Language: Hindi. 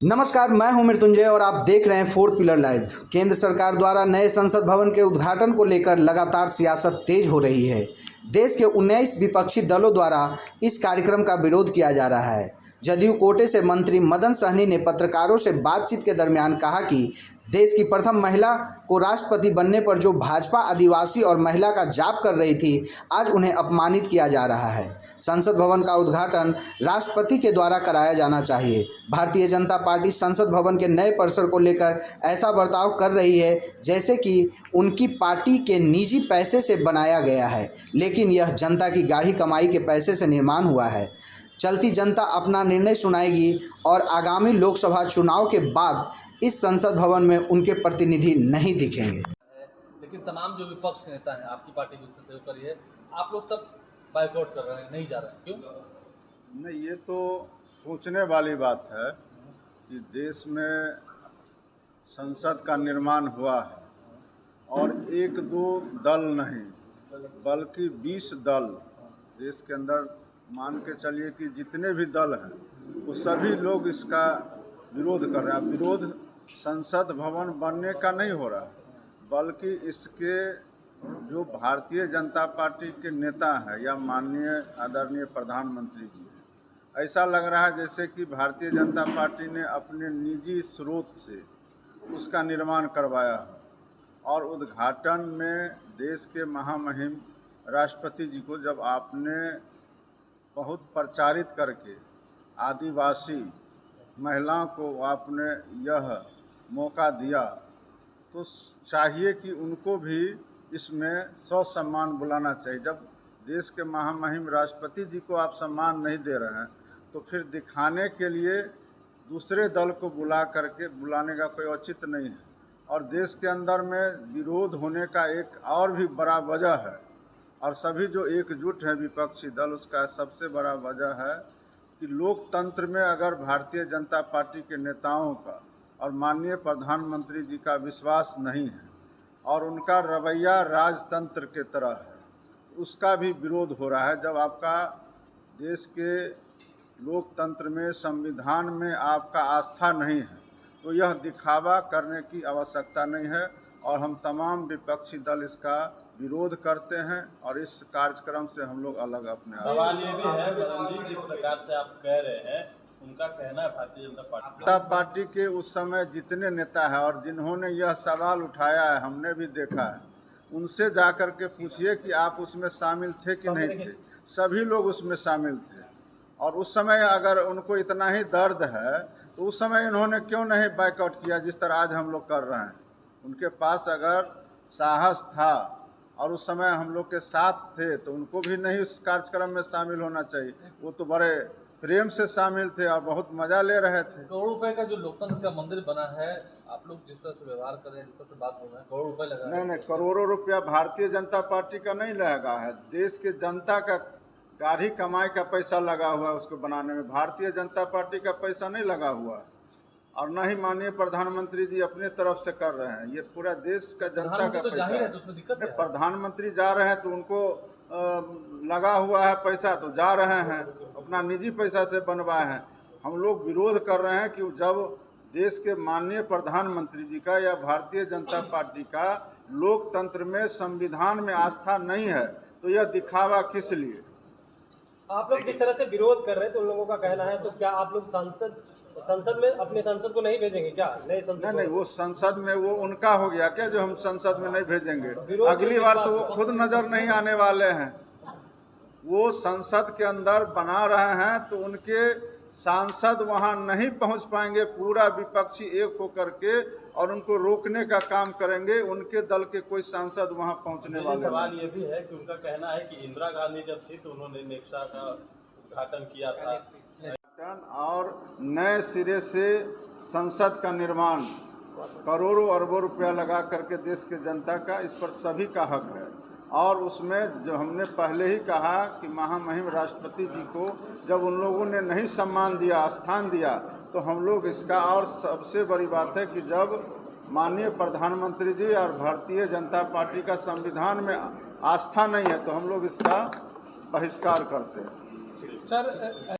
नमस्कार, मैं हूं मृत्युंजय और आप देख रहे हैं फोर्थ पिलर लाइव। केंद्र सरकार द्वारा नए संसद भवन के उद्घाटन को लेकर लगातार सियासत तेज हो रही है। देश के 19 विपक्षी दलों द्वारा इस कार्यक्रम का विरोध किया जा रहा है। जदयू कोटे से मंत्री मदन सहनी ने पत्रकारों से बातचीत के दरमियान कहा कि देश की प्रथम महिला को राष्ट्रपति बनने पर जो भाजपा आदिवासी और महिला का जाप कर रही थी, आज उन्हें अपमानित किया जा रहा है। संसद भवन का उद्घाटन राष्ट्रपति के द्वारा कराया जाना चाहिए। भारतीय जनता पार्टी संसद भवन के नए परिसर को लेकर ऐसा बर्ताव कर रही है जैसे कि उनकी पार्टी के निजी पैसे से बनाया गया है, लेकिन यह जनता की गाढ़ी कमाई के पैसे से निर्माण हुआ है। चलती जनता अपना निर्णय सुनाएगी और आगामी लोकसभा चुनाव के बाद इस संसद भवन में उनके प्रतिनिधि नहीं दिखेंगे। लेकिन तमाम जो विपक्ष नेता हैं, आपकी पार्टी भी उसमें सहयोग करी है, आप लोग सब बायकॉट कर रहे हैं, नहीं जा रहे हैं, क्यों? नहीं, ये तो सोचने वाली बात है कि देश में संसद का निर्माण हुआ है और एक दो दल नहीं बल्कि 20 दल देश के अंदर, मान के चलिए कि जितने भी दल हैं वो सभी लोग इसका विरोध कर रहे हैं। विरोध संसद भवन बनने का नहीं हो रहा, बल्कि इसके जो भारतीय जनता पार्टी के नेता हैं या माननीय आदरणीय प्रधानमंत्री जी हैं, ऐसा लग रहा है जैसे कि भारतीय जनता पार्टी ने अपने निजी स्रोत से उसका निर्माण करवाया है। और उद्घाटन में देश के महामहिम राष्ट्रपति जी को जब आपने बहुत प्रचारित करके आदिवासी महिलाओं को आपने यह मौका दिया, तो चाहिए कि उनको भी इसमें सम्मान बुलाना चाहिए। जब देश के महामहिम राष्ट्रपति जी को आप सम्मान नहीं दे रहे हैं तो फिर दिखाने के लिए दूसरे दल को बुलाने का कोई औचित्य नहीं है। और देश के अंदर में विरोध होने का एक और भी बड़ा वजह है, और सभी जो एकजुट है विपक्षी दल, उसका सबसे बड़ा वजह है कि लोकतंत्र में अगर भारतीय जनता पार्टी के नेताओं का और माननीय प्रधानमंत्री जी का विश्वास नहीं है और उनका रवैया राजतंत्र के तरह है, उसका भी विरोध हो रहा है। जब आपका देश के लोकतंत्र में, संविधान में आपका आस्था नहीं है तो यह दिखावा करने की आवश्यकता नहीं है। और हम तमाम विपक्षी दल इसका विरोध करते हैं और इस कार्यक्रम से हम लोग अलग अपने सवाल ये भी है कि जिस प्रकार से आप कह रहे हैं, उनका कहना है भारतीय जनता पार्टी के उस समय जितने नेता हैं और जिन्होंने यह सवाल उठाया है, हमने भी देखा है, उनसे जाकर के पूछिए कि आप उसमें शामिल थे कि नहीं थे। सभी लोग उसमें शामिल थे। और उस समय अगर उनको इतना ही दर्द है तो उस समय इन्होंने क्यों नहीं बायकॉट किया जिस तरह आज हम लोग कर रहे हैं। उनके पास अगर साहस था और उस समय हम लोग के साथ थे तो उनको भी नहीं उस कार्यक्रम में शामिल होना चाहिए। वो तो बड़े प्रेम से शामिल थे और बहुत मजा ले रहे थे। करोड़ रुपए का जो लोकतंत्र का मंदिर बना है, आप लोग जिस तरह से व्यवहार कर रहे हैं, जिस तरह से बात हो रहे हैं, करोड़ रुपए लगा नहीं, करोड़ों रुपया भारतीय जनता पार्टी का नहीं लगा है। देश के जनता का गाढ़ी कमाई का पैसा लगा हुआ है उसको बनाने में। भारतीय जनता पार्टी का पैसा नहीं लगा हुआ है और न ही माननीय प्रधानमंत्री जी अपने तरफ से कर रहे हैं। ये पूरा देश का जनता का पैसा है। तो प्रधानमंत्री जा रहे हैं तो उनको लगा हुआ है पैसा, तो जा रहे हैं, अपना निजी पैसा से बनवाए हैं। हम लोग विरोध कर रहे हैं कि जब देश के माननीय प्रधानमंत्री जी का या भारतीय जनता पार्टी का लोकतंत्र में, संविधान में आस्था नहीं है तो यह दिखावा किस लिए। आप लोग जिस तरह से विरोध कर रहे हैं तो उन लोगों का कहना है, तो क्या आप लोग संसद में अपने सांसद को नहीं भेजेंगे क्या? नए संसद नहीं, वो संसद में वो उनका हो गया क्या जो हम संसद में नहीं भेजेंगे। अगली बार तो वो खुद नजर नहीं आने वाले हैं। वो संसद के अंदर बना रहे हैं तो उनके सांसद वहां नहीं पहुंच पाएंगे। पूरा विपक्षी एक होकर के और उनको रोकने का काम करेंगे। उनके दल के कोई सांसद वहां पहुंचने वाले। सवाल ये भी है कि उनका कहना है कि इंदिरा गांधी जब थी तो उन्होंने नेक्सा का उद्घाटन किया था और नए सिरे से संसद का निर्माण करोड़ों अरबों रुपया लगा करके देश के जनता का, इस पर सभी का हक है। और उसमें जो हमने पहले ही कहा कि महामहिम राष्ट्रपति जी को जब उन लोगों ने नहीं सम्मान दिया, स्थान दिया, तो हम लोग इसका, और सबसे बड़ी बात है कि जब माननीय प्रधानमंत्री जी और भारतीय जनता पार्टी का संविधान में आस्था नहीं है तो हम लोग इसका बहिष्कार करते हैं। सर